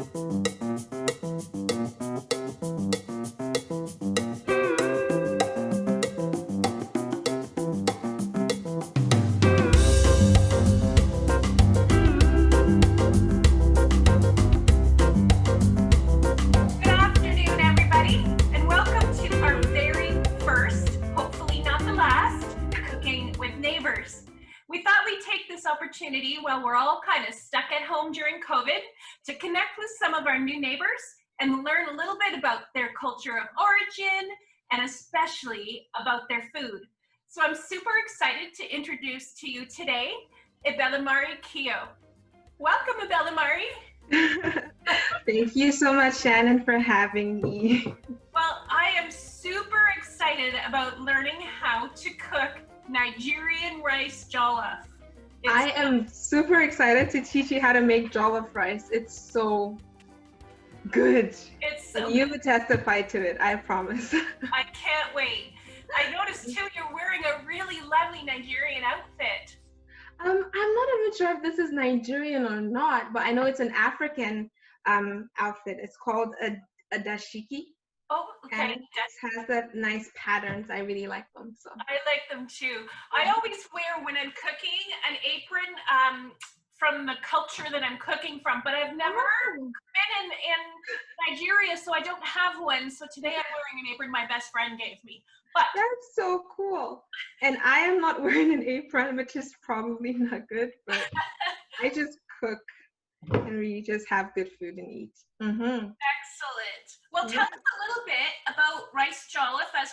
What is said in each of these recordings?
afternoon, everybody, and welcome to our very first, hopefully not the last, Cooking with Neighbors. We thought we'd take this opportunity while we're all kind of stuck at home during COVID to connect with some of our new neighbors and learn a little bit about their culture of origin and especially about their food. So I'm super excited to introduce to you today Ibelimari Keo. Welcome, Ibelimari. Thank you so much, Shannon, for having me. Well, I am super excited about learning how to cook Nigerian rice jollof. I am super excited to teach you how to make jollof rice. It's so good. It's so You would testify to it, I promise. I can't wait. I noticed too you're wearing a really lovely Nigerian outfit. I'm not even sure if this is Nigerian or not, but I know it's an African outfit. It's called a dashiki. Oh, okay. And it has that nice patterns. I really like them. So I like them too. I always wear, when I'm cooking, an apron from the culture that I'm cooking from, but I've never been in Nigeria, so I don't have one. So today I'm wearing an apron my best friend gave me. But that's so cool. And I am not wearing an apron, which is probably not good, but I just cook and we just have good food and eat. Mm-hmm. Excellent. Well, tell us a little bit about rice jollof as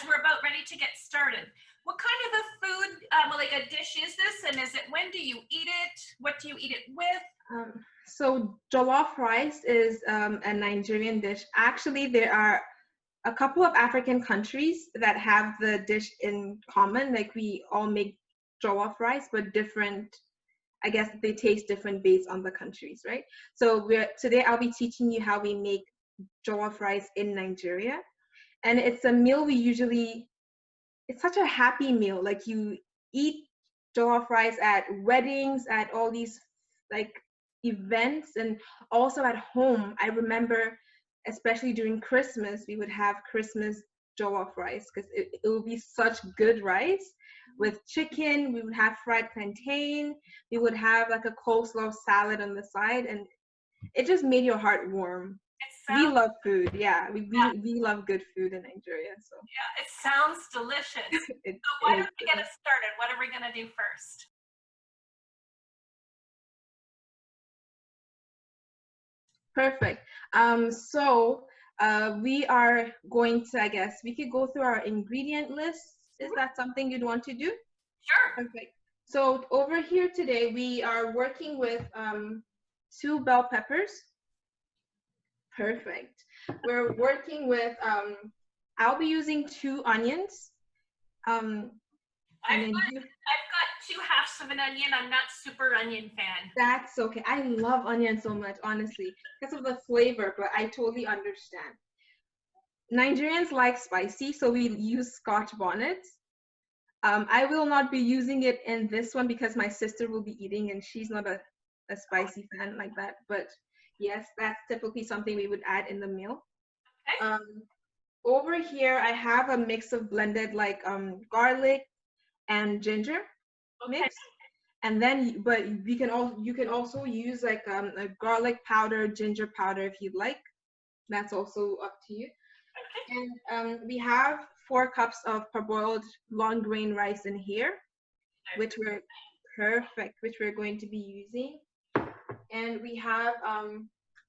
we're about ready to get started. What kind of a food, like a dish is this, and when do you eat it? What do you eat it with? So jollof rice is a Nigerian dish. Actually, there are a couple of African countries that have the dish in common. Like we all make jollof rice, but different. I guess they taste different based on the countries, right? So today I'll be teaching you how we make jollof rice in Nigeria. And it's a meal it's such a happy meal. Like you eat jollof rice at weddings, at all these like events, and also at home. I remember, especially during Christmas, we would have Christmas jollof rice because it would be such good rice with chicken. We would have fried plantain. We would have like a coleslaw salad on the side, and it just made your heart warm. We love food. Yeah, we love good food in Nigeria. So yeah, it sounds delicious. So why don't we get us started? What are we gonna do first? Perfect. So we are going to, I guess, we could go through our ingredient list. Is that something you'd want to do? Sure. Perfect. So over here today, we are working with 2 bell peppers. Perfect. We're working with, I'll be using 2 onions. I've got 2 halves of an onion. I'm not super onion fan. That's okay. I love onions so much, honestly, because of the flavor, but I totally understand. Nigerians like spicy, so we use Scotch bonnets. I will not be using it in this one because my sister will be eating and she's not a spicy fan like that. But yes, that's typically something we would add in the meal. Okay. Over here, I have a mix of blended like garlic and ginger mix. And then, but you can also use like a garlic powder, ginger powder if you'd like. That's also up to you. Okay. And we have 4 cups of parboiled long grain rice in here, which we're going to be using. And we have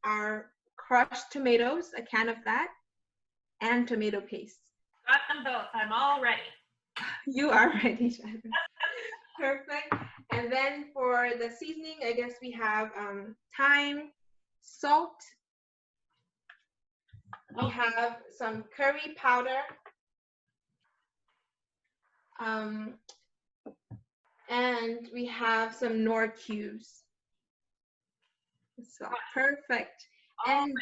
our crushed tomatoes, a can of that, and tomato paste. Got them both. I'm all ready. You are ready, Shannon. Perfect. And then for the seasoning, I guess we have thyme, salt. We have some curry powder. And we have some Knorr cubes. So perfect. And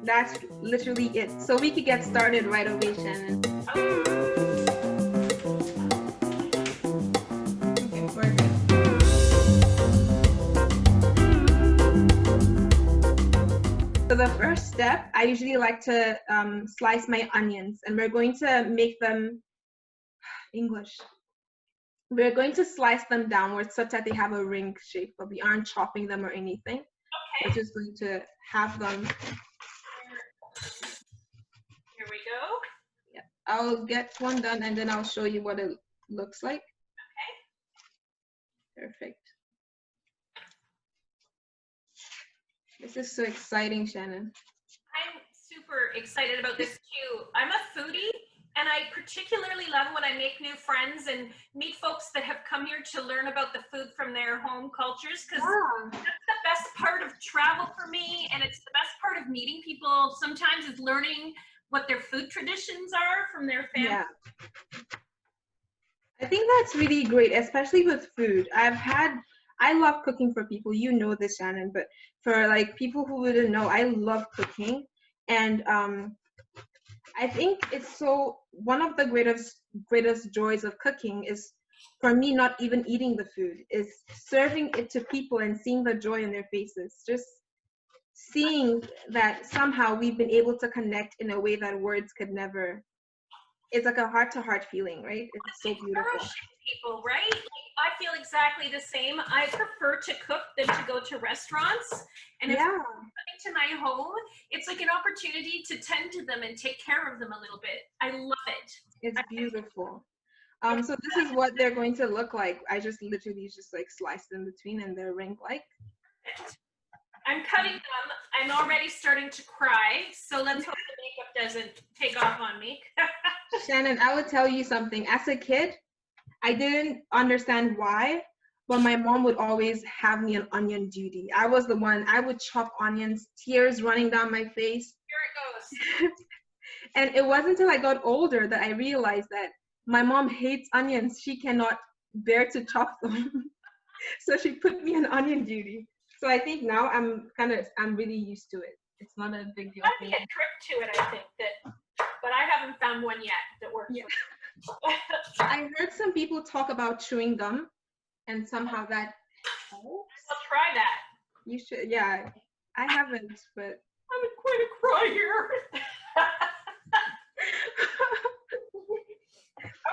that's literally it. So we could get started right away, Shannon. Okay, we're good. the first step, I usually like to slice my onions, and we're going to make them English. We're going to slice them downwards such that they have a ring shape, but we aren't chopping them or anything. We're just going to have them. Here we go. Yeah, I'll get one done and then I'll show you what it looks like. Okay. Perfect. This is so exciting, Shannon. I'm super excited about this too. I'm a foodie, and I particularly love when I make new friends and meet folks that have come here to learn about the food from their home cultures, because that's the best part of travel for me, and it's the best part of meeting people sometimes is learning what their food traditions are from their family. Yeah. I think that's really great, especially with food. I love cooking for people. You know this, Shannon, but for like people who wouldn't know, I love cooking. And I think it's so one of the greatest joys of cooking is for me not even eating the food, is serving it to people and seeing the joy in their faces. Just seeing that somehow we've been able to connect in a way that words could never. It's like a heart-to-heart feeling, right? It's so beautiful. People, right? Like, I feel exactly the same. I prefer to cook than to go to restaurants. And if I'm coming to my home, it's like an opportunity to tend to them and take care of them a little bit. I love it. It's beautiful. So this is what they're going to look like. I just literally just like sliced in between and they're ring-like. I'm cutting them. I'm already starting to cry. So let's hope the makeup doesn't take off on me. Shannon, I would tell you something. As a kid, I didn't understand why, but my mom would always have me on onion duty. I was the one, I would chop onions, tears running down my face. Here it goes. And it wasn't until I got older that I realized that my mom hates onions. She cannot bear to chop them. So she put me on onion duty. So I think now I'm really used to it. It's not a big deal. Might be a trick to it, I think, but I haven't found one yet that works. Yeah. I heard some people talk about chewing gum, and somehow that helps. I'll try that. You should, yeah. I haven't, but I'm going to cry here.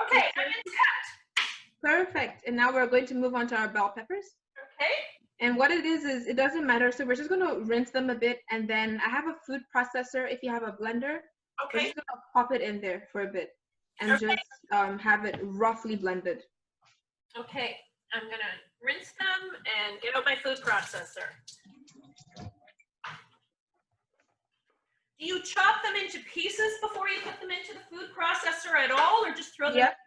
Okay, onions cut. Perfect. And now we're going to move on to our bell peppers. Okay. And what it is it doesn't matter. So we're just going to rinse them a bit, and then I have a food processor. If you have a blender, we're just going to pop it in there for a bit and just have it roughly blended. Okay, I'm going to rinse them and get out my food processor. Do you chop them into pieces before you put them into the food processor at all, or just throw them? Yep,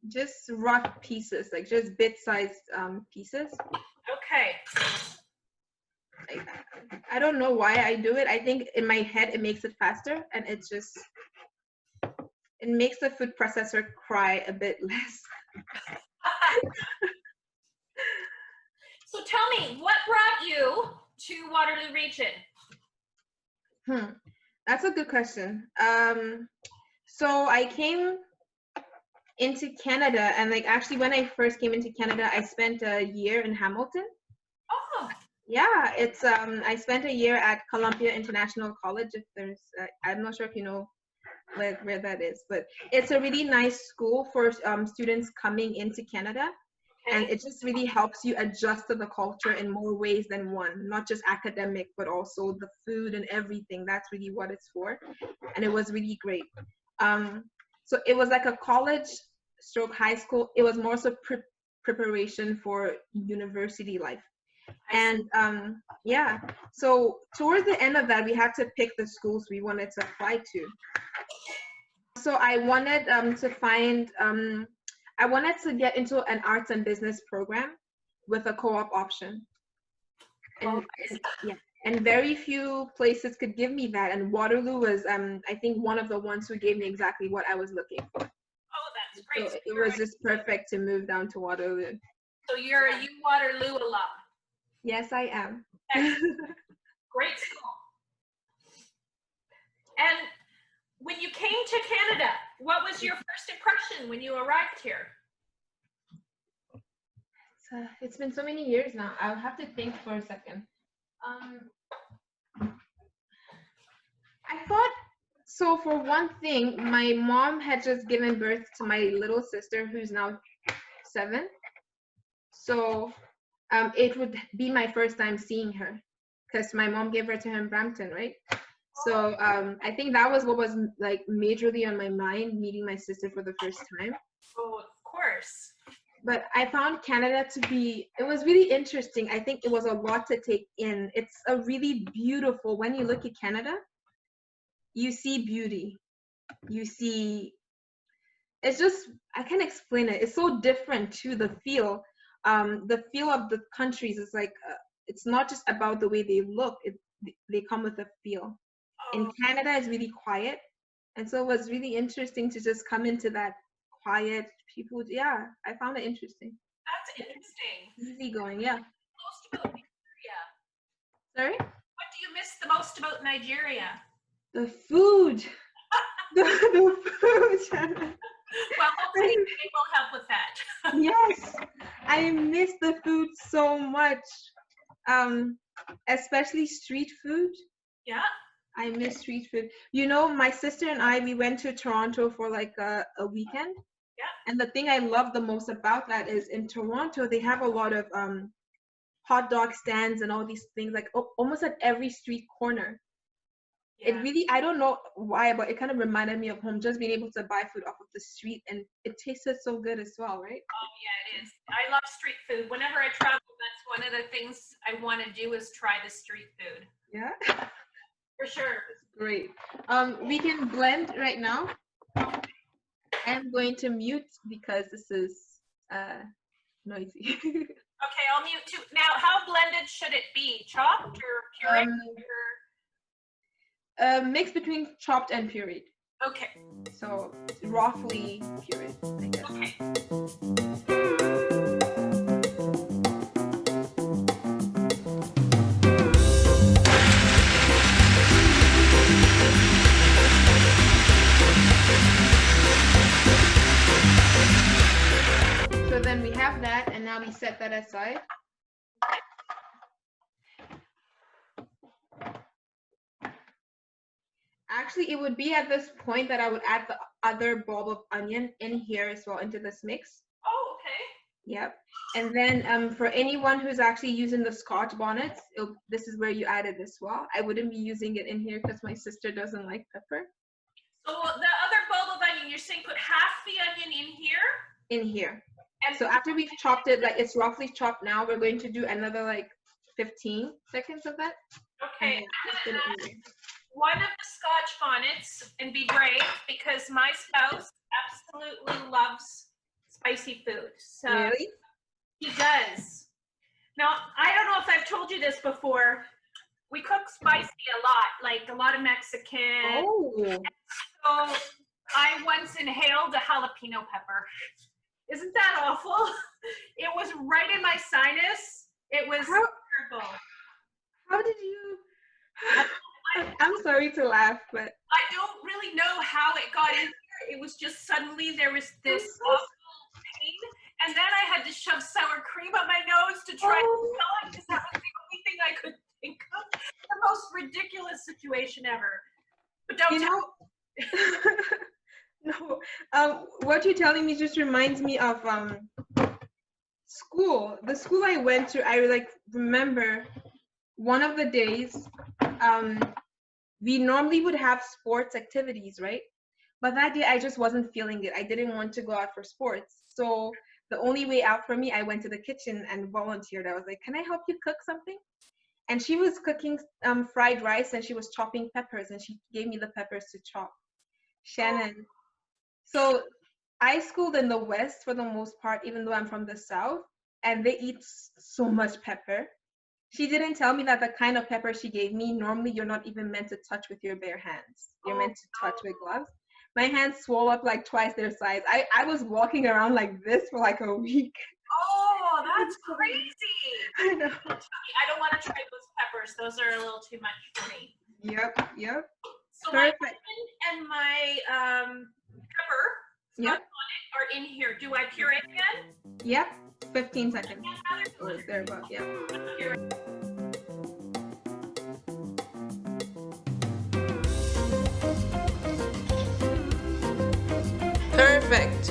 just rough pieces, like just bit-sized pieces. Okay. I don't know why I do it. I think in my head it makes it faster, and it makes the food processor cry a bit less. So tell me, what brought you to Waterloo Region? That's a good question. So I came into Canada, and like actually when I first came into Canada, I spent a year in Hamilton. Oh. Yeah, it's I spent a year at Columbia International College. If there's, I'm not sure if you know where that is, but it's a really nice school for students coming into Canada. And it just really helps you adjust to the culture in more ways than one, not just academic, but also the food and everything. That's really what it's for. And it was really great. So it was like a college stroke high school. It was more so preparation for university life. And yeah, so towards the end of that, we had to pick the schools we wanted to apply to. So I wanted to find, I wanted to get into an arts and business program with a co-op option. And yeah, and very few places could give me that. And Waterloo was, I think, one of the ones who gave me exactly what I was looking for. Oh, that's great. So it was just perfect to move down to Waterloo. So you're a Waterloo alum? Yes, I am. Great school. And when you came to Canada, what was your first impression when you arrived here? It's been so many years now. I'll have to think for a second. So for one thing, my mom had just given birth to my little sister, who's now 7. So it would be my first time seeing her, because my mom gave her to her in Brampton, right? So I think that was what was like majorly on my mind, meeting my sister for the first time. Oh, of course. But I found Canada to be, it was really interesting. I think it was a lot to take in. It's a really beautiful, when you look at Canada, you see beauty. You see, it's just, I can't explain it. It's so different to the feel. The feel of the countries is like, it's not just about the way they look, they come with a feel. And Canada is really quiet. And so it was really interesting to just come into that quiet people. Yeah, I found it interesting. That's interesting. Easy going, yeah. Most about Nigeria. Sorry? What do you miss the most about Nigeria? The food. the food. Well, hopefully they will help with that. Yes, I miss the food so much. Especially street food. Yeah. I miss street food. You know, my sister and I, we went to Toronto for like a weekend. Yeah. And the thing I love the most about that is in Toronto, they have a lot of hot dog stands and all these things, like almost at every street corner. Yeah. It really, I don't know why, but it kind of reminded me of home, just being able to buy food off of the street, and it tasted so good as well, right? Oh yeah, it is. I love street food. Whenever I travel, that's one of the things I want to do is try the street food. Yeah. For sure. Great. We can blend right now. I'm going to mute because this is noisy. Okay, I'll mute too. Now, how blended should it be? Chopped or pureed? Mix between chopped and pureed. Okay. So roughly pureed, I guess. Okay. So then we have that, and now we set that aside. Actually, it would be at this point that I would add the other bulb of onion in here as well into this mix. Oh, okay. Yep. And then for anyone who's actually using the Scotch bonnets, this is where you add it as well. I wouldn't be using it in here because my sister doesn't like pepper. So the other bulb of onion, you're saying put half the onion in here? In here. And so after we've chopped it, like it's roughly chopped now, we're going to do another like 15 seconds of that. Okay. One of the Scotch bonnets, and be brave because my spouse absolutely loves spicy food. So really? He does. Now, I don't know if I've told you this before. We cook spicy a lot, like a lot of Mexican. Oh. So I once inhaled a jalapeno pepper. Isn't that awful? It was right in my sinus. It was terrible. How did you? I'm sorry to laugh, but I don't really know how it got in there. It was just suddenly there was this awful pain, and then I had to shove sour cream up my nose to try to smell it because that was the only thing I could think of. The most ridiculous situation ever. But don't No, what you're telling me just reminds me of school. The school I went to, I like remember one of the days, we normally would have sports activities, right? But that day I just wasn't feeling it. I didn't want to go out for sports. So the only way out for me, I went to the kitchen and volunteered. I was like, can I help you cook something? And she was cooking fried rice, and she was chopping peppers, and she gave me the peppers to chop. Shannon. So I schooled in the West for the most part, even though I'm from the South, and they eat so much pepper. She didn't tell me that the kind of pepper she gave me, normally you're not even meant to touch with your bare hands. You're meant to touch with gloves. My hands swelled up like twice their size. I was walking around like this for like a week. Oh, that's crazy. I know. I don't want to try those peppers. Those are a little too much for me. Yep. So perfect. My onion and my pepper are in here. Do I puree again? Yep. 15 seconds. Or thereabouts, yeah. Perfect.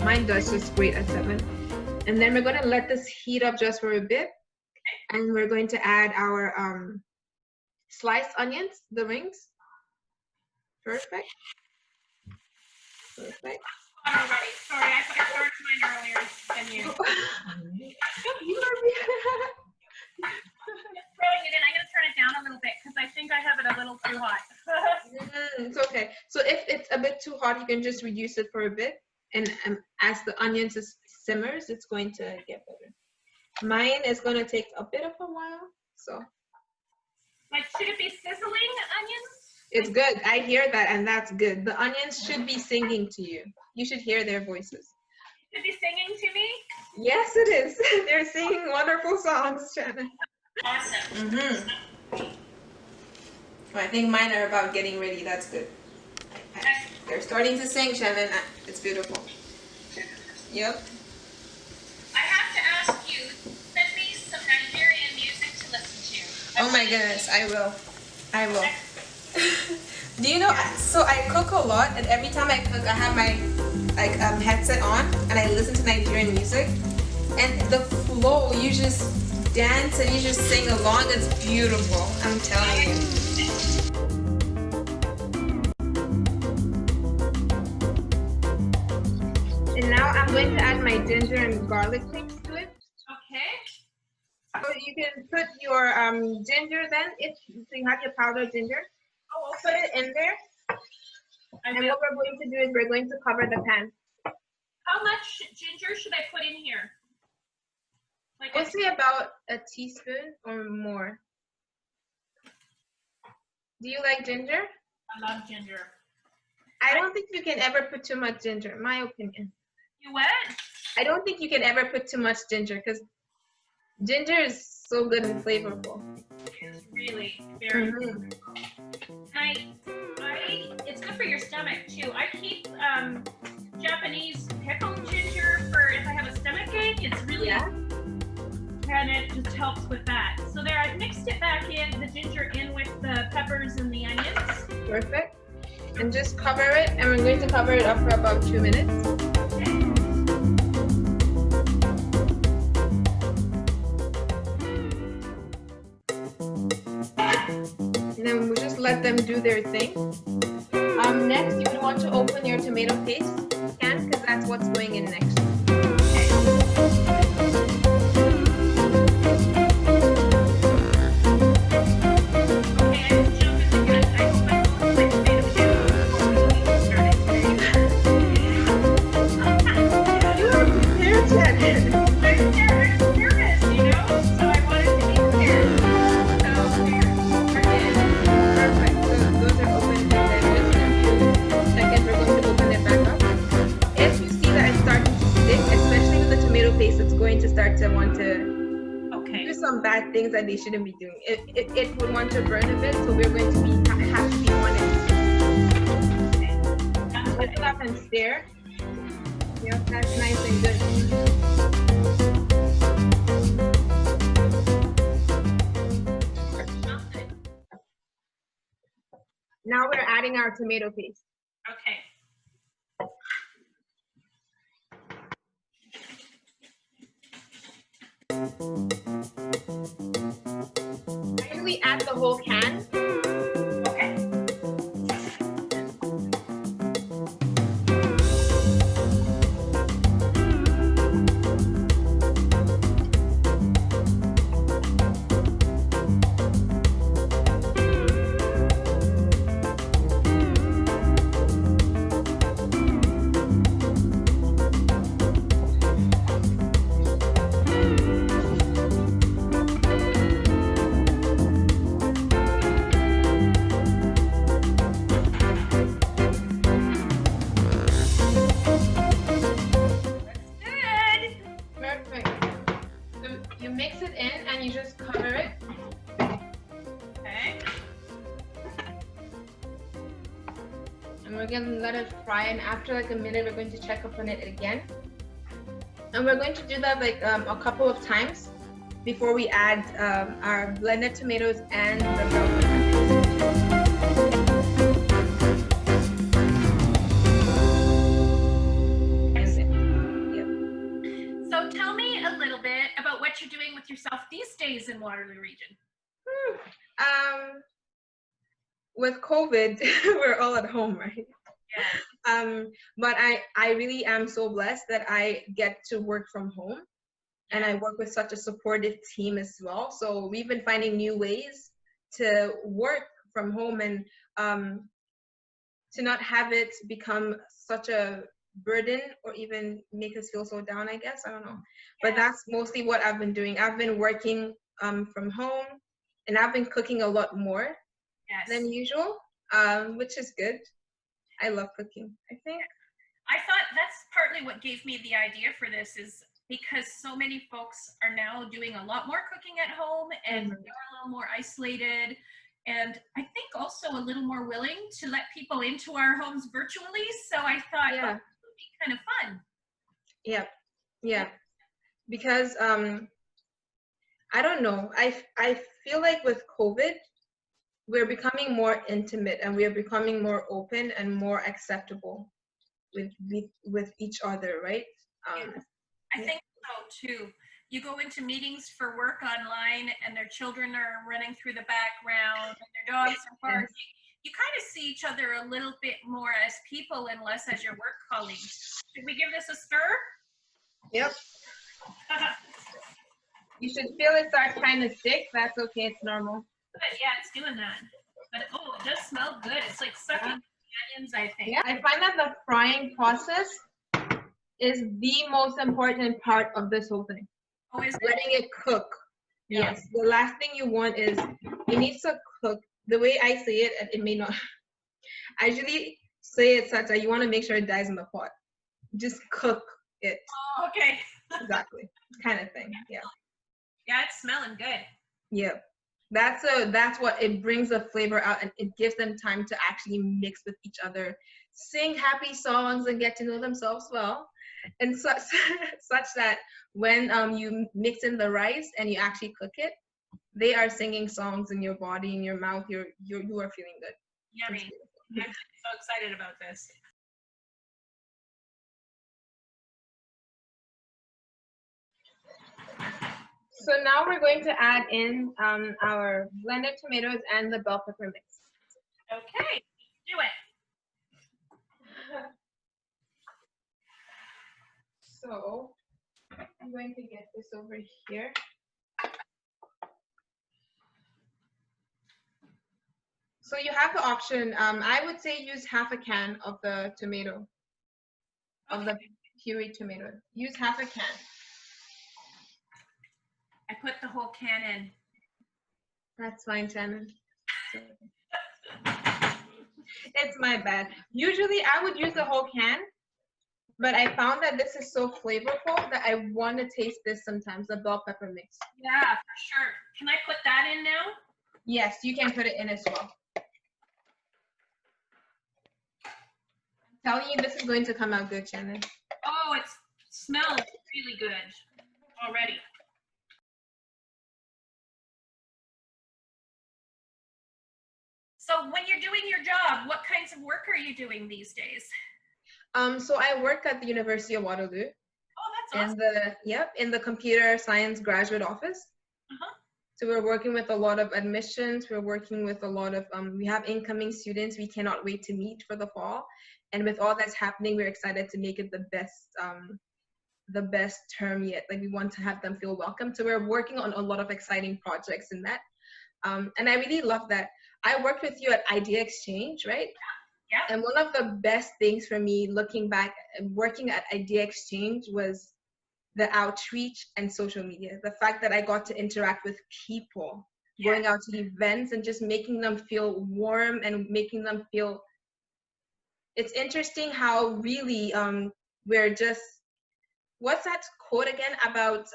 Mine does just great at 7. And then we're going to let this heat up just for a bit. And we're going to add our sliced onions, the rings. Perfect. Perfect. I'm already. Sorry, I started mine earlier than you. You are Just throwing it in. I'm going to turn it down a little bit because I think I have it a little too hot. It's okay. So if it's a bit too hot, you can just reduce it for a bit. And as the onions simmers, it's going to get better. Mine is going to take a bit of a while. So. Like, should it be sizzling onions? It's good. I hear that, and that's good. The onions should be singing to you. You should hear their voices. Should be singing to me? Yes, it is. They're singing wonderful songs, Shannon. Awesome. Well, I think mine are about getting ready. That's good. They're starting to sing, Shannon. It's beautiful. Yep. I have to ask you, send me some Nigerian music to listen to. Oh my goodness, I will. I will. Do you know, so I cook a lot, and every time I cook, I have my headset on, and I listen to Nigerian music, and the flow, you just dance and you just sing along. It's beautiful, I'm telling you. And now I'm going to add my ginger and garlic mix to it. Okay. So you can put your ginger then, if you have your powdered ginger. Oh, okay. Put it in there. And what we're going to do is we're going to cover the pan. How much ginger should I put in here? Like We'll say about a teaspoon or more. Do you like ginger? I love ginger. I don't think you can ever put too much ginger, in my opinion. You what? I don't think you can ever put too much ginger because ginger is so good and flavorful. It's really very good. It's good for your stomach too. I keep Japanese pickled ginger for if I have a stomach ache. It's really and it just helps with that. So there, I've mixed it back in, the ginger in with the peppers and the onions. Perfect. And just cover it, and we're going to cover it up for about 2 minutes. And then we'll just let them do their thing. Next, you would want to open your tomato paste can because that's what's going in next. Bad things that they shouldn't be doing. It would want to burn a bit, so we're going to have to be on it. Lift it up and stir. Yeah, that's nice and good. Now we're adding our tomato paste. Okay. I usually add the whole can. Okay. We're going to let it fry, and after like a minute we're going to check up on it again, and we're going to do that like a couple of times before we add our blended tomatoes and the brown pepper. So tell me a little bit about what you're doing with yourself these days in Waterloo Region. With COVID, we're all at home, right? Yeah. But I really am so blessed that I get to work from home, and I work with such a supportive team as well. So we've been finding new ways to work from home and to not have it become such a burden or even make us feel so down, I guess. I don't know. But that's mostly what I've been doing. I've been working from home, and I've been cooking a lot more than usual, which is good. I love cooking, I think. I thought that's partly what gave me the idea for this, is because so many folks are now doing a lot more cooking at home, and they're a little more isolated, and I think also a little more willing to let people into our homes virtually. So I thought, oh, it would be kind of fun. Yeah. Because I don't know. I feel like with COVID, we're becoming more intimate, and we are becoming more open and more acceptable with each other, right? I think so too. You go into meetings for work online, and their children are running through the background, and their dogs are barking. You kind of see each other a little bit more as people and less as your work colleagues. Should we give this a stir? Yep. You should feel it start kind of thick. That's okay. It's normal. But yeah, it's doing that. But oh, it does smell good. It's like sucking onions, I think. Yeah, I find that the frying process is the most important part of this whole thing. Oh, is letting it cook. Yes. The last thing you want is it needs to cook. The way I say it, it may not. I usually say it such that you want to make sure it dies in the pot. Just cook it. Oh, okay. Exactly. Kind of thing. Yeah. Yeah, it's smelling good. Yeah. That's what it brings the flavor out, and it gives them time to actually mix with each other, sing happy songs, and get to know themselves well, and such that when you mix in the rice and you actually cook it, they are singing songs in your body, in your mouth. You are feeling good. Yummy. I'm so excited about this. So now we're going to add in our blended tomatoes and the bell pepper mix. Okay, do it. So I'm going to get this over here. So you have the option, I would say use half a can of the tomato, of the pureed tomato. Use half a can. I put the whole can in. That's fine, Shannon. It's my bad. Usually I would use the whole can, but I found that this is so flavorful that I want to taste this sometimes, the bell pepper mix. Yeah, for sure. Can I put that in now? Yes, you can put it in as well. I'm telling you, this is going to come out good, Shannon. Oh, it smells really good already. So when you're doing your job, what kinds of work are you doing these days? So I work at the University of Waterloo. Oh, that's awesome. In the computer science graduate office. So we're working with a lot of admissions. We're working with a lot of, we have incoming students we cannot wait to meet for the fall. And with all that's happening, we're excited to make it the best term yet. Like, we want to have them feel welcome. So we're working on a lot of exciting projects in that. And I really love that. I worked with you at Idea Exchange, right? Yeah. And one of the best things for me looking back and working at Idea Exchange was the outreach and social media. The fact that I got to interact with people, going out to events and just making them feel warm and making them feel, it's interesting how really we're just, what's that quote again about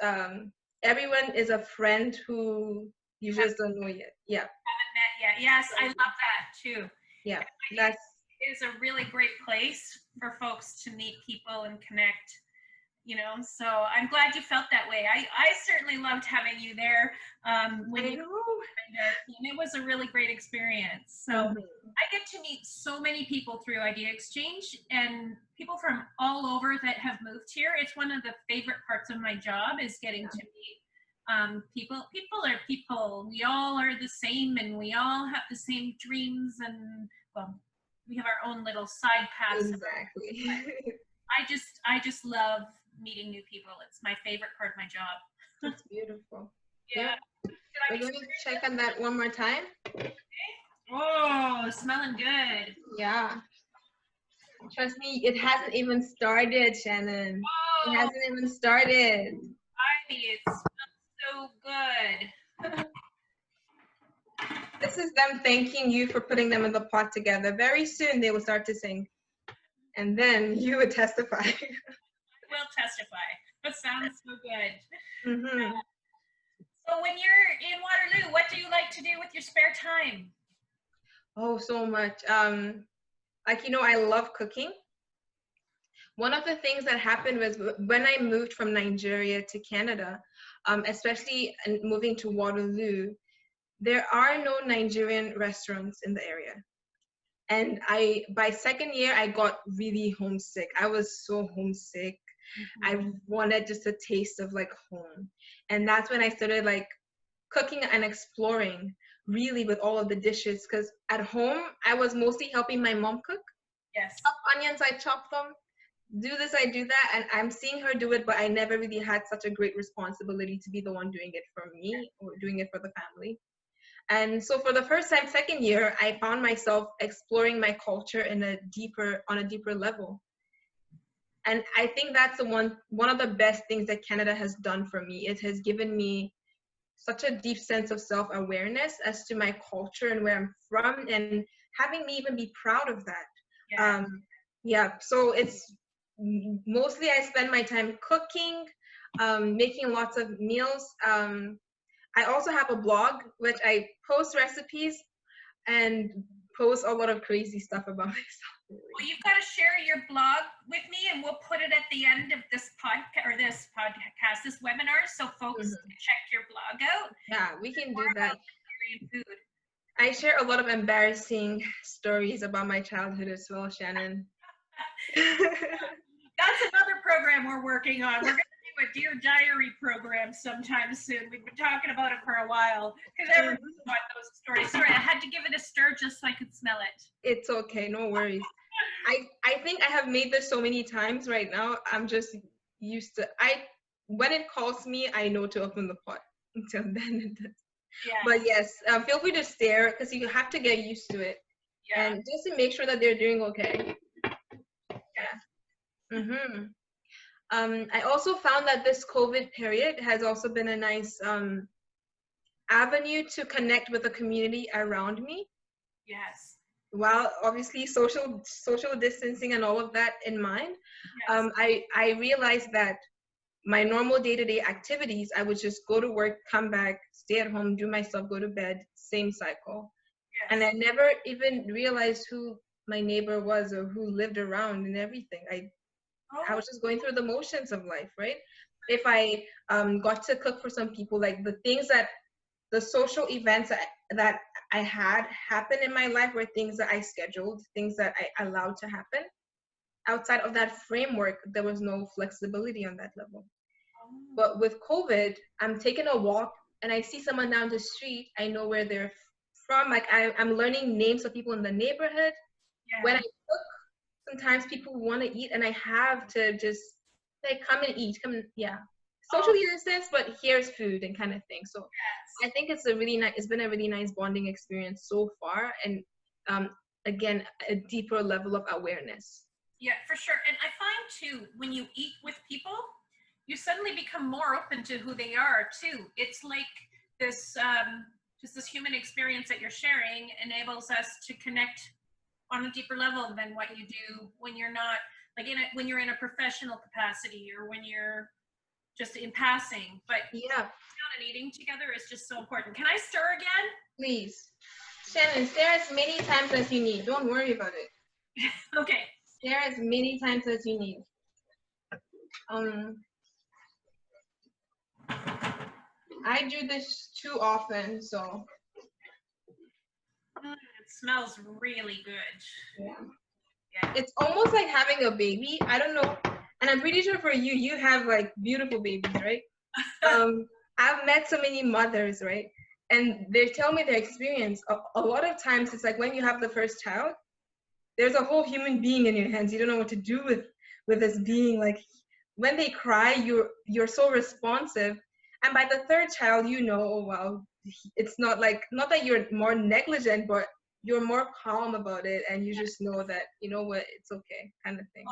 everyone is a friend who you just don't know yet. Yeah. Haven't met yet. Yes, I love that too. Yeah, it is a really great place for folks to meet people and connect. you know, so I'm glad you felt that way. I certainly loved having you there when I you know. joined our team. It was a really great experience. So I get to meet so many people through Idea Exchange and people from all over that have moved here. It's one of the favorite parts of my job is getting to meet people. People are people. We all are the same and we all have the same dreams and, well, we have our own little side paths. Exactly. I just love meeting new people. It's my favorite part of my job. That's beautiful. Yeah. We're going to check on that one more time. Oh, smelling good. Yeah. Trust me, it hasn't even started, Shannon. Oh, It hasn't even started. Ivy, it smells so good. This is them thanking you for putting them in the pot together. Very soon they will start to sing. And then you would testify. Will testify. That sounds so good. Mm-hmm. So when you're in Waterloo, what do you like to do with your spare time? Oh, so much. Like, you know, I love cooking. One of the things that happened was when I moved from Nigeria to Canada, especially moving to Waterloo, there are no Nigerian restaurants in the area. And by second year, I got really homesick. I was so homesick. I wanted just a taste of like home. And that's when I started like cooking and exploring really with all of the dishes. Because at home, I was mostly helping my mom cook. Yes. Chop onions, I chop them. Do this, I do that. And I'm seeing her do it, but I never really had such a great responsibility to be the one doing it for me or doing it for the family. And so for the first time, second year, I found myself exploring my culture on a deeper level. And I think that's one of the best things that Canada has done for me. It has given me such a deep sense of self-awareness as to my culture and where I'm from, and having me even be proud of that. Yeah. So it's mostly I spend my time cooking, making lots of meals. I also have a blog which I post recipes and post a lot of crazy stuff about myself. Well, you've got to share your blog with me, and we'll put it at the end of this this webinar, so folks can check your blog out. Yeah, we can do that. Nigerian food. I share a lot of embarrassing stories about my childhood as well, Shannon. That's another program we're working on. We're going to do a Dear Diary program sometime soon. We've been talking about it for a while because everyone's got those stories. Sorry, I had to give it a stir just so I could smell it. It's okay, no worries. I think I have made this so many times right now. I'm just used to. When it calls me, I know to open the pot. Until then, it does. Yeah. But yes, feel free to stare because you have to get used to it, and just to make sure that they're doing okay. Yeah. I also found that this COVID period has also been a nice avenue to connect with the community around me. Yes. While obviously social distancing and all of that in mind, yes. I realized that my normal day-to-day activities, I would just go to work, come back, stay at home, do my stuff, go to bed, same cycle. Yes. And I never even realized who my neighbor was or who lived around and everything. I was just going through the motions of life, right? If I got to cook for some people, like the social events that I had happen in my life were things that I scheduled, things that I allowed to happen. Outside of that framework, there was no flexibility on that level. But with COVID, I'm taking a walk and I see someone down the street. I know where they're from. Like I'm learning names of people in the neighborhood. Yeah. When I cook, sometimes people want to eat and I have to just say, come and eat, come and, yeah. Socially distance, but here's food and kind of thing. So yes. I think it's been a really nice bonding experience so far. And again, a deeper level of awareness. Yeah, for sure. And I find too, when you eat with people, you suddenly become more open to who they are too. It's like this, just this human experience that you're sharing enables us to connect on a deeper level than what you do when you're not, like when you're in a professional capacity or when you're just in passing. But yeah, down and eating together is just so important. Can I stir again? Please. Shannon, stir as many times as you need. Don't worry about it. Okay. Stir as many times as you need. I do this too often, so. It smells really good. Yeah. Yeah. It's almost like having a baby. I don't know. And I'm pretty sure for you, you have like beautiful babies, right? I've met so many mothers, right? And they tell me their experience. A lot of times it's like when you have the first child, there's a whole human being in your hands. You don't know what to do with this being. Like when they cry, you're so responsive. And by the third child, you know, oh wow, it's not that you're more negligent, but you're more calm about it, and you just know that, you know what, it's okay, kind of thing.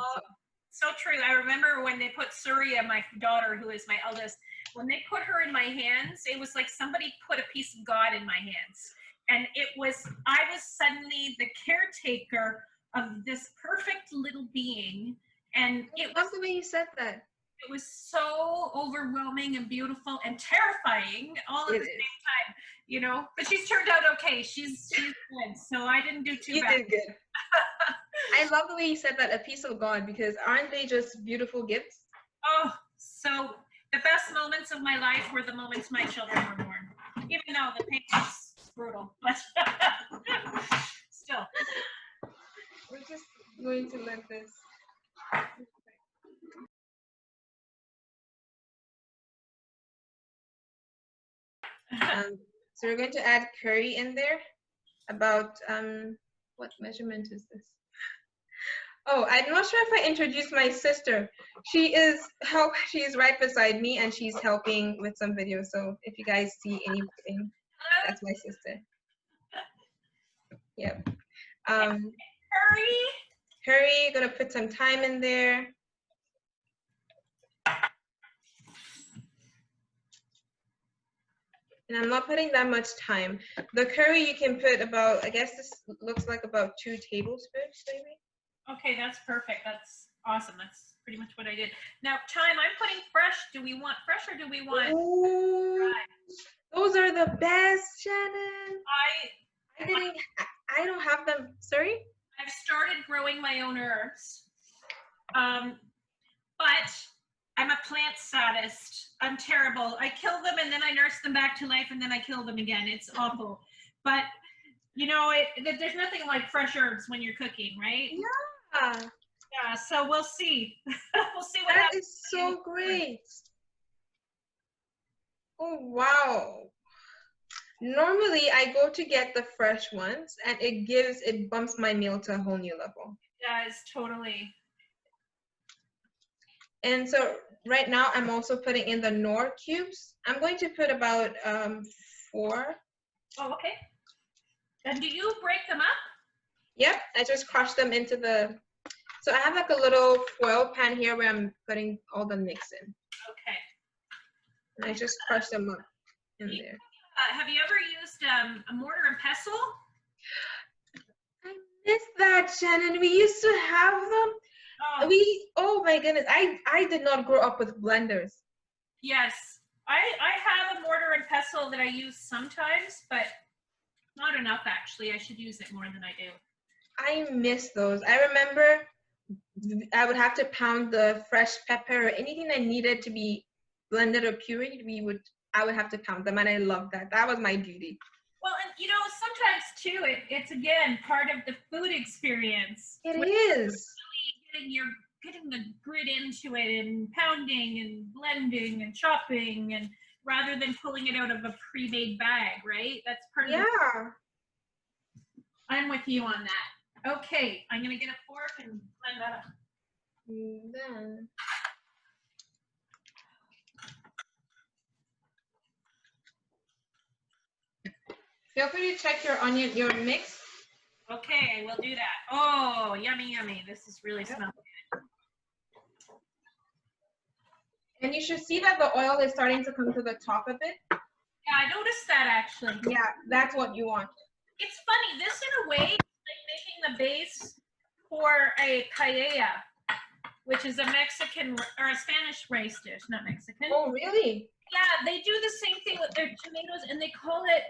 So true. I remember when they put Surya, my daughter, who is my eldest, when they put her in my hands, it was like somebody put a piece of God in my hands. And I was suddenly the caretaker of this perfect little being. And I love the way you said that. It was so overwhelming and beautiful and terrifying all at the same time, you know. But she's turned out okay. She's good. So I didn't do too bad. You did good. I love the way you said that, a piece of God, because aren't they just beautiful gifts? Oh, so the best moments of my life were the moments my children were born. Even though the pain was brutal, but still. We're just going to let this. So we're going to add curry in there. About what measurement is this? Oh, I'm not sure if I introduced my sister. She's right beside me, and she's helping with some videos. So if you guys see anything, that's my sister. Yep. Curry, gonna put some thyme in there. And I'm not putting that much thyme. The curry you can put about, I guess this looks like about 2 tablespoons maybe. Okay, that's perfect. That's awesome. That's pretty much what I did. Now, thyme, I'm putting fresh. Do we want fresh or do we want dry? Those are the best, Shannon. I don't have them. Sorry? I've started growing my own herbs. But I'm a plant sadist. I'm terrible. I kill them and then I nurse them back to life and then I kill them again. It's awful. But, you know, there's nothing like fresh herbs when you're cooking, right? Yeah. Yeah, so we'll see. We'll see what happens. That is so great. Oh, wow. Normally, I go to get the fresh ones, and it bumps my meal to a whole new level. Yeah, it's totally. And so right now, I'm also putting in the Knorr cubes. I'm going to put about 4. Oh, okay. And do you break them up? Yep, I just crush them into the. So I have like a little foil pan here where I'm putting all the mix in. Okay. And I just crush them up in there. Have you ever used a mortar and pestle? I missed that, Shannon. We used to have them. Oh my goodness, I did not grow up with blenders. Yes, I have a mortar and pestle that I use sometimes, but not enough actually. I should use it more than I do. I miss those. I remember I would have to pound the fresh pepper or anything that needed to be blended or pureed. I would have to pound them, and I loved that. That was my duty. Well, and you know, sometimes too, it's again part of the food experience. It is. Getting the grit into it and pounding and blending and chopping, and rather than pulling it out of a pre-made bag, right? That's part of Yeah. I'm with you on that. Okay, I'm gonna get a fork and blend that up. Then. Feel free to check your mix. Okay, we'll do that. Oh, yummy, yummy. This is really smelling good. And you should see that the oil is starting to come to the top a bit. Yeah, I noticed that actually. Yeah, that's what you want. It's funny, this in a way is like making the base for a paella, which is a Mexican or a Spanish rice dish, not Mexican. Oh, really? Yeah, they do the same thing with their tomatoes, and they call it,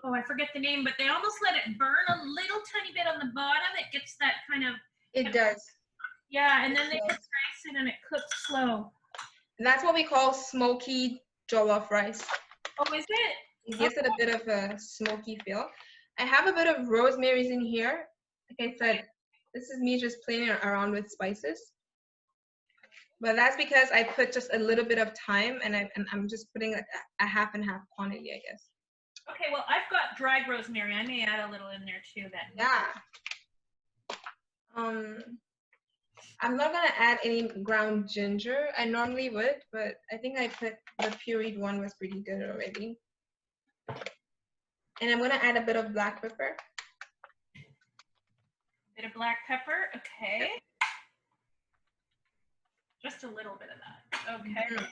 oh, I forget the name, but they almost let it burn a little tiny bit on the bottom. It gets that kind of. It does. Yeah, and then they put rice in and it cooks slow. That's what we call smoky jollof rice. Oh, is it? It gives it a bit of a smoky feel. I have a bit of rosemary's in here. Like I said, this is me just playing around with spices. But that's because I put just a little bit of thyme, and I'm just putting a half and half quantity, I guess. Okay, well, I've got dried rosemary. I may add a little in there too then. Yeah. I'm not gonna add any ground ginger. I normally would, but I think I put the pureed one was pretty good already. And I'm gonna add a bit of black pepper. Bit of black pepper, okay. Just a little bit of that, okay. Mm-hmm.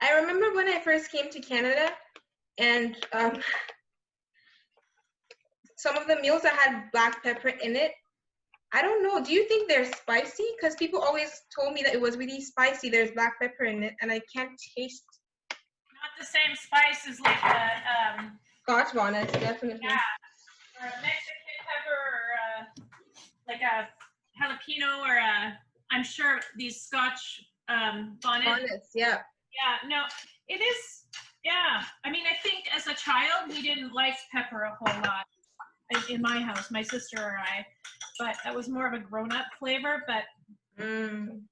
I remember when I first came to Canada, and some of the meals that had black pepper in it, I don't know, do you think they're spicy? Because people always told me that it was really spicy. There's black pepper in it, and I can't taste. Not the same spice as like a Scotch bonnet, definitely. Yeah, or a Mexican pepper, or like a jalapeno, or I'm sure these Scotch bonnets. Yeah. Yeah, no, it is. Yeah, I mean, I think as a child we didn't like pepper a whole lot in my house, my sister or I, but that was more of a grown-up flavor. But and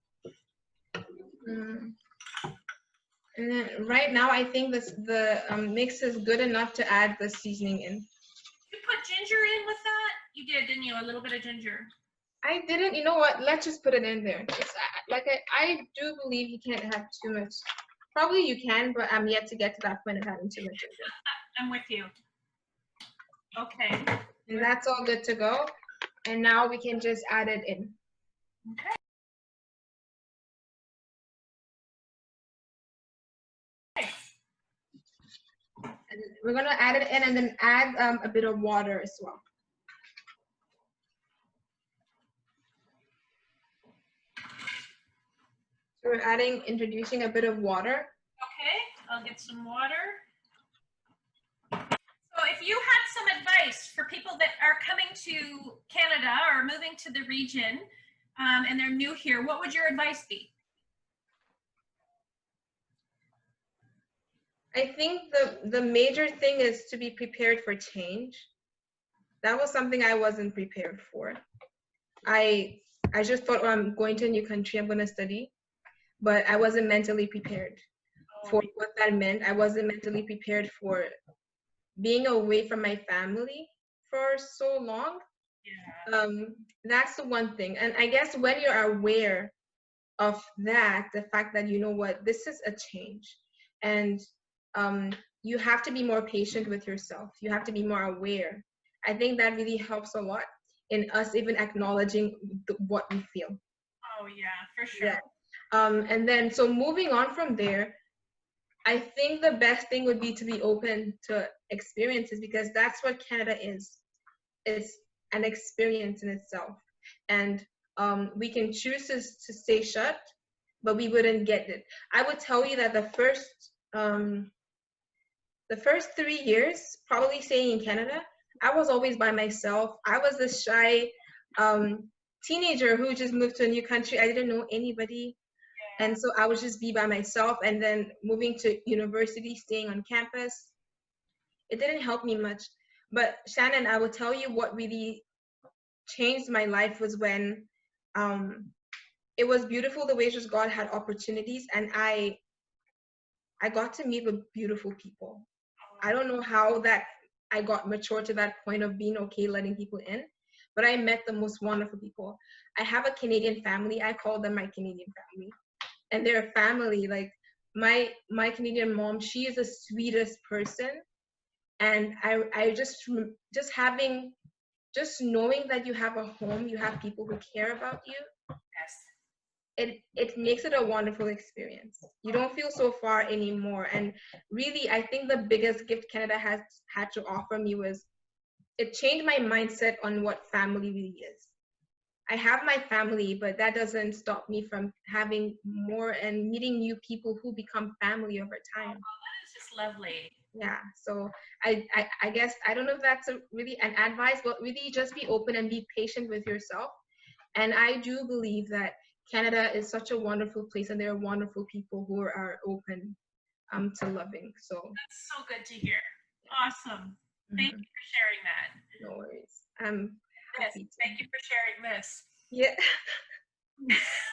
then right now I think the mix is good enough to add the seasoning in. You put ginger in with that? You did, didn't you? A little bit of ginger. I didn't. You know what? Let's just put it in there. It's, I do believe you can't have too much. Probably you can, but I'm yet to get to that point of having too much ginger. I'm with you. Okay. And that's all good to go. And now we can just add it in. Okay. And we're gonna add it in and then add a bit of water as well. So we're introducing a bit of water. Okay, I'll get some water. So if you had some advice for people that are coming to Canada or moving to the region and they're new here, what would your advice be? I think the major thing is to be prepared for change. That was something I wasn't prepared for. I just thought, oh, I'm going to a new country, I'm going to study, but I wasn't mentally prepared for what that meant. I wasn't mentally prepared for being away from my family for so long. Yeah. That's the one thing. And I guess when you're aware of that, the fact that, you know what, this is a change, and you have to be more patient with yourself. You have to be more aware. I think that really helps a lot in us even acknowledging what we feel. Oh yeah, for sure. Yeah. And then, so moving on from there, I think the best thing would be to be open to experiences, because that's what Canada is. It's an experience in itself. And we can choose to stay shut, but we wouldn't get it. I would tell you that the first 3 years, probably staying in Canada, I was always by myself. I was this shy teenager who just moved to a new country. I didn't know anybody. And so I would just be by myself. And then moving to university, staying on campus, it didn't help me much. But Shannon, I will tell you what really changed my life was when it was beautiful the way just God had opportunities, and I got to meet with beautiful people. I don't know how that I got mature to that point of being okay letting people in, but I met the most wonderful people. I have a Canadian family. I call them my Canadian family. And they're a family. Like my Canadian mom, she is the sweetest person. And I just knowing that you have a home, you have people who care about you. Yes. It makes it a wonderful experience. You don't feel so far anymore. And really, I think the biggest gift Canada has had to offer me was it changed my mindset on what family really is. I have my family, but that doesn't stop me from having more and meeting new people who become family over time. Oh, that is just lovely. Yeah, so I guess, I don't know if that's really an advice, but really just be open and be patient with yourself. And I do believe that Canada is such a wonderful place, and there are wonderful people who are open to loving. So that's so good to hear. Awesome. Thank you for sharing that. No worries. I'm happy to. Thank you for sharing this. Yeah.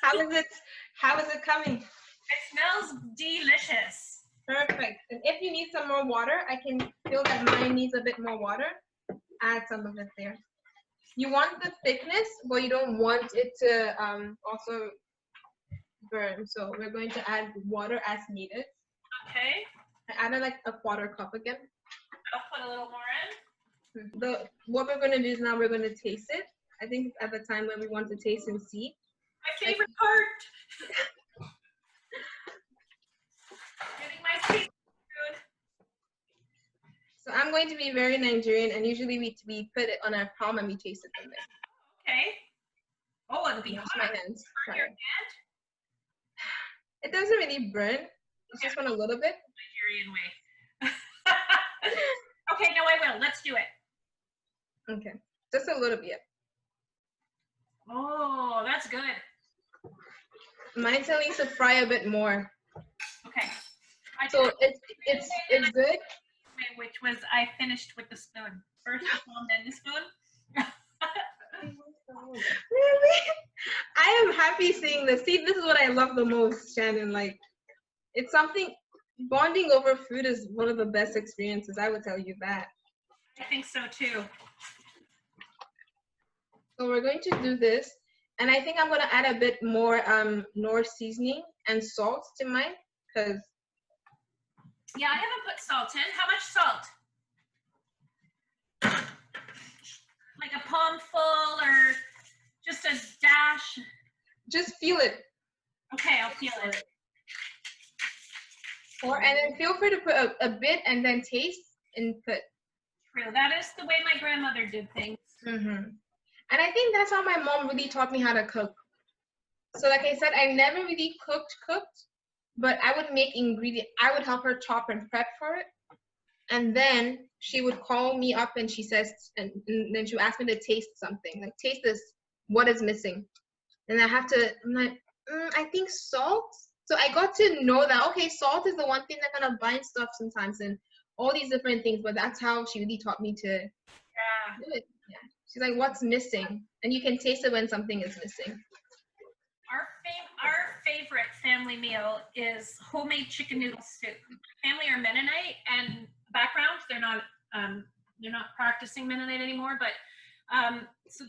How is it coming? It smells delicious. Perfect. And if you need some more water, I can feel that mine needs a bit more water. Add some of it there. You want the thickness, but you don't want it to also burn. So we're going to add water as needed. Okay. I added like a quarter cup again. I'll put a little more in. What we're going to do is now we're going to taste it. I think it's at the time when we want to taste and see. My favorite part. Getting my taste good. So I'm going to be very Nigerian, and usually we put it on our palm and we taste it from there. Okay. Oh, it'll be hot. My hands. Burn your hand? It doesn't really burn. It's just on a little bit. Nigerian way. Okay, no, I will. Let's do it. Okay, just a little bit. Oh, that's good. Mine still needs to fry a bit more. Okay. So it's good. Which was I finished with the spoon. First the spoon, then the spoon. Really? I am happy seeing this. See, this is what I love the most, Shannon. Like, it's something, bonding over food is one of the best experiences. I would tell you that. I think so too. So we're going to do this, and I think I'm going to add a bit more Knorr seasoning and salt to mine, because yeah, I haven't put salt in. How much salt? Like a palmful or just a dash? Just feel it. Okay, I'll feel it. And then feel free to put a bit and then taste and put. True. That is the way my grandmother did things. And I think that's how my mom really taught me how to cook. So like I said, I never really cooked, but I would make ingredients. I would help her chop and prep for it. And then she would call me up and she says, and then she would ask me to taste something. Like, taste this, what is missing? And I have to, I'm like, I think salt. So I got to know that, okay, salt is the one thing that kind of binds stuff sometimes and all these different things, but that's how she really taught me to do it. Yeah. She's like, what's missing? And you can taste it when something is missing. Our favorite family meal is homemade chicken noodle soup. Family are Mennonite and background. They're not practicing Mennonite anymore, but so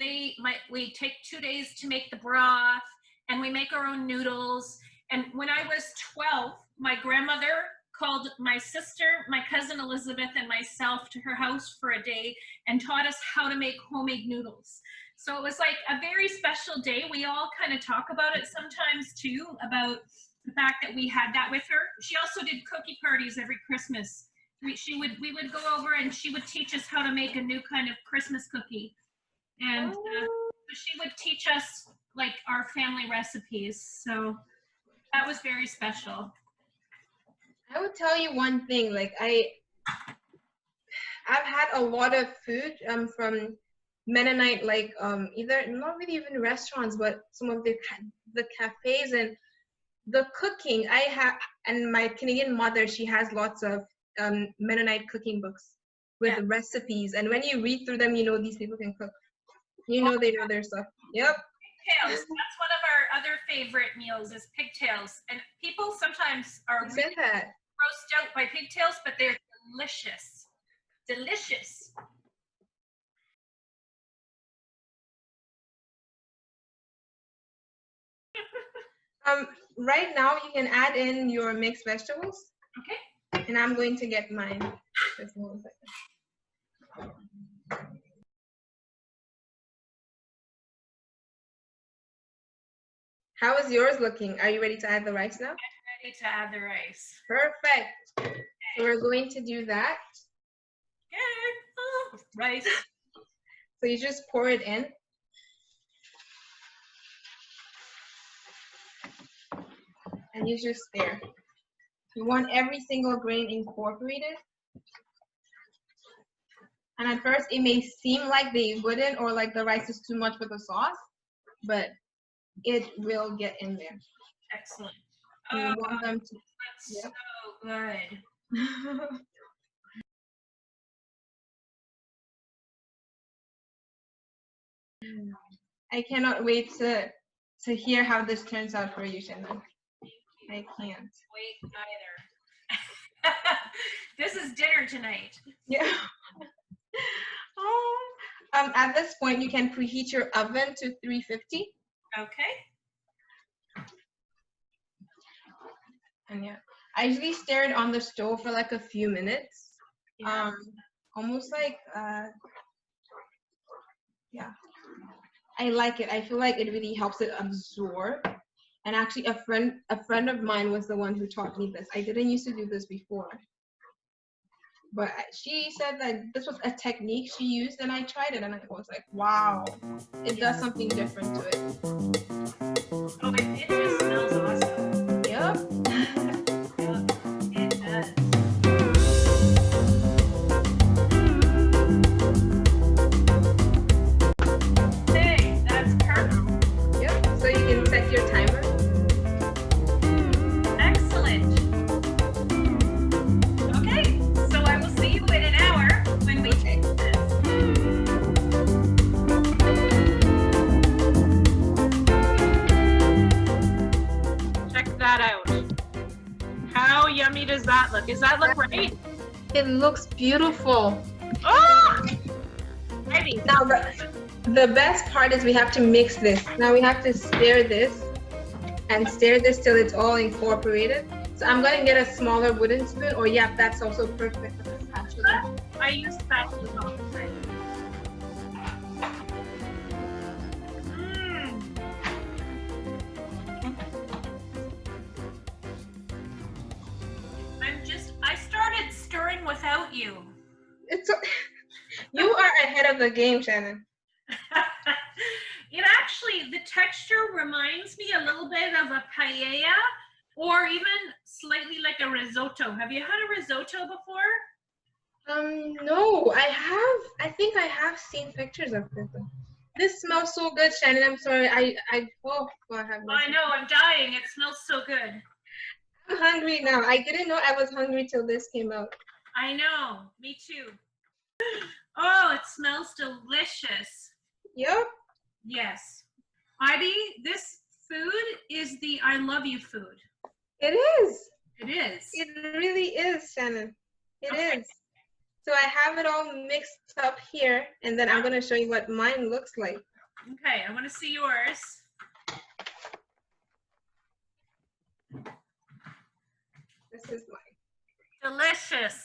we take 2 days to make the broth, and we make our own noodles. And when I was 12, my grandmother called my sister, my cousin Elizabeth, and myself to her house for a day and taught us how to make homemade noodles. So it was like a very special day. We all kind of talk about it sometimes too, about the fact that we had that with her. She also did cookie parties every Christmas. We would go over and she would teach us how to make a new kind of Christmas cookie. And she would teach us like our family recipes. So that was very special. I would tell you one thing, like I've had a lot of food from Mennonite, like either not really even restaurants, but some of the cafes, and the cooking I have. And my Canadian mother, she has lots of Mennonite cooking books with recipes, and when you read through them, you know these people can cook. You know they know their stuff. Yep. Pigtails. That's one of our other favorite meals is pigtails, and people sometimes are really grossed out by pigtails, but they're delicious. Delicious. Right now you can add in your mixed vegetables. Okay. And I'm going to get mine. Just 1 second. How is yours looking? Are you ready to add the rice now? I'm ready to add the rice. Perfect. So we're going to do that. Okay. Rice. So you just pour it in. And you just stir. You want every single grain incorporated. And at first it may seem like they wouldn't, or like the rice is too much for the sauce, but it will get in there. Excellent. We Oh, want them to. that's Yep. so good. I cannot wait to hear how this turns out for you, Shannon. I can't. Wait either. This is dinner tonight. Yeah. Oh. At this point, you can preheat your oven to 350. Okay. And yeah, I usually stir it on the stove for like a few minutes. Yeah. Almost like yeah. I like it. I feel like it really helps it absorb. And actually, a friend of mine was the one who taught me this. I didn't used to do this before, but she said that this was a technique she used, and I tried it, and I was like, wow, it does something different to it. Oh, it just smells awesome. Yep. It does. Hey, that's perfect. Yep. So you can set your timer. Excellent. Okay, so I will see you in an hour when we take this. Check that out. How yummy does that look? Does that look right? It looks beautiful. Oh! Ready. Now the best part is we have to mix this. Now we have to stir this and stir this till it's all incorporated. So I'm going to get a smaller wooden spoon, or yeah, that's also perfect for the spatula. I use spatulas all the time. I started stirring without you. You are ahead of the game, Shannon. It actually, the texture reminds me a little bit of a paella, or even slightly like a risotto. Have you had a risotto before? No, I think I have seen pictures of this. This smells so good, Shannon. I'm sorry. Oh God, I know, I'm dying. It smells so good. I'm hungry now. I didn't know I was hungry till this came out. I know, me too. Oh, it smells delicious. Yep. Yes. Ivy, this food is the I love you food. It is. It is. It really is, Shannon. It is. So I have it all mixed up here, and then I'm going to show you what mine looks like. Okay, I want to see yours. This is mine. Delicious.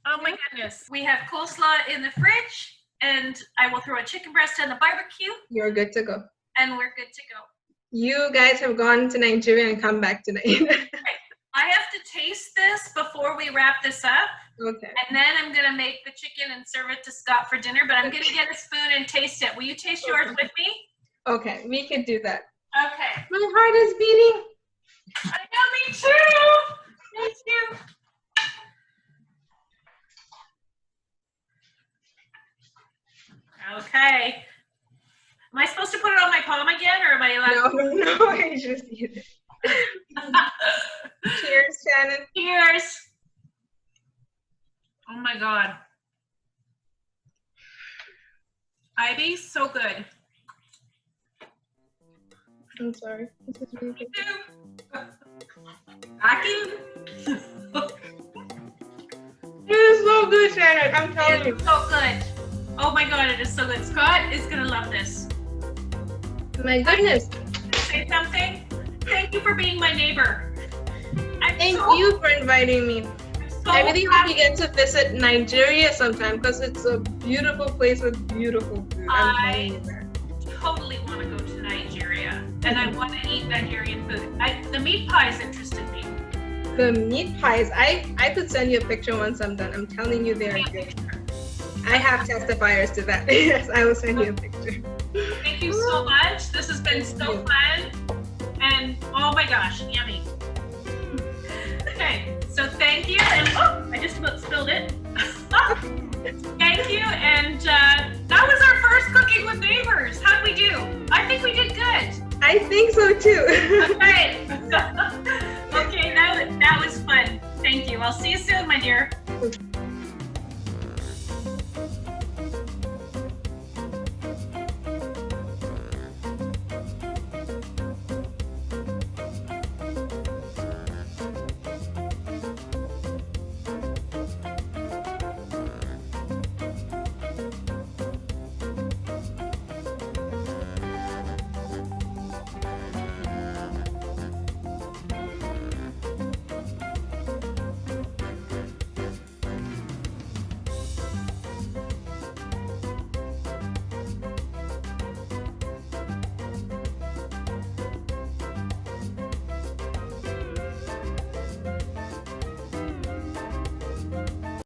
Oh my goodness. We have coleslaw in the fridge, and I will throw a chicken breast on the barbecue. You're good to go. And we're good to go. You guys have gone to Nigeria and come back tonight. Okay. I have to taste this before we wrap this up. Okay. And then I'm going to make the chicken and serve it to Scott for dinner, but I'm going to get a spoon and taste it. Will you taste yours with me? Okay, we can do that. Okay. My heart is beating. I know, me too. Me too. Okay. Am I supposed to put it on my palm again, or am I allowed to? No, I just eat it. Cheers, Shannon. Cheers. Oh my God. Ivy, so good. I'm sorry. This is really Me good. too. Vacuum. It is so good, Shannon. I'm telling you. It's so good. Oh my God, it is so good. Scott is gonna love this. My goodness. Say something. Thank you for being my neighbor. Thank you for inviting me. So I really hope you get to visit Nigeria sometime because it's a beautiful place with beautiful food. I'm telling you that. Totally want to go to Nigeria, and I want to eat Nigerian food. The meat pies interested me. The meat pies, I could send you a picture once I'm done. I'm telling you they're good. I have testifiers to that. Yes, I will send you a picture. Thank you so much. This has been so fun. And oh my gosh, yummy. Okay, so thank you. And oh, I just about spilled it. Thank you. And that was our first Cooking with Neighbors. How'd we do? I think we did my dear.